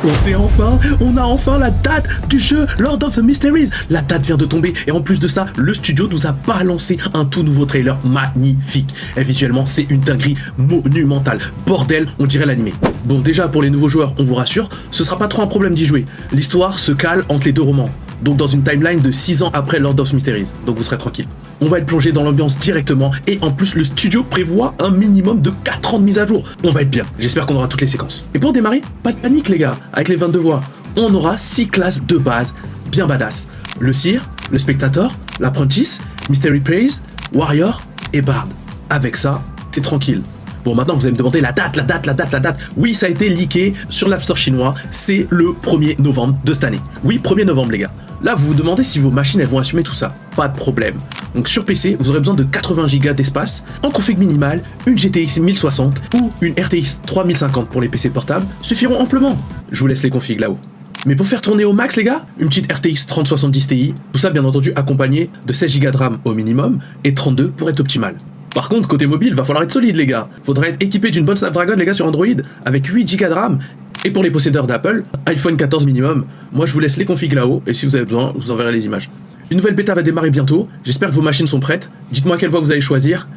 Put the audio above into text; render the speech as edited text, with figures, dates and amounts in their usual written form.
On a enfin la date du jeu Lord of the Mysteries. La date vient de tomber et en plus de ça, le studio nous a balancé un tout nouveau trailer magnifique. Et visuellement, c'est une dinguerie monumentale. Bordel, on dirait l'animé. Bon, déjà pour les nouveaux joueurs, on vous rassure, ce sera pas trop un problème d'y jouer. L'histoire se cale entre les deux romans. Donc dans une timeline de 6 ans après Lord of Mysteries, donc vous serez tranquille. On va être plongé dans l'ambiance directement, et en plus le studio prévoit un minimum de 4 ans de mise à jour. On va être bien, j'espère qu'on aura toutes les séquences. Et pour démarrer, pas de panique les gars, avec les 22 voix, on aura 6 classes de base, bien badass. Le Seer, le Spectator, l'Apprentice, Mystery Praise, Warrior et Bard. Avec ça, t'es tranquille. Bon, maintenant vous allez me demander la date. Oui, ça a été leaké sur l'App Store chinois, c'est le 1er novembre de cette année. Oui, 1er novembre les gars. Là, vous vous demandez si vos machines elles vont assumer tout ça. Pas de problème. Donc sur PC, vous aurez besoin de 80 Go d'espace, en config minimale, une GTX 1060 ou une RTX 3050 pour les PC portables suffiront amplement. Je vous laisse les configs là-haut. Mais pour faire tourner au max les gars, une petite RTX 3070 Ti, tout ça bien entendu accompagné de 16 Go de RAM au minimum et 32 pour être optimal. Par contre, côté mobile, va falloir être solide les gars. Faudra être équipé d'une bonne Snapdragon les gars sur Android avec 8 Go de RAM. Et pour les possédeurs d'Apple, iPhone 14 minimum. Moi je vous laisse les configs là-haut et si vous avez besoin, je vous enverrai les images. Une nouvelle bêta va démarrer bientôt, j'espère que vos machines sont prêtes. Dites-moi quelle voie vous allez choisir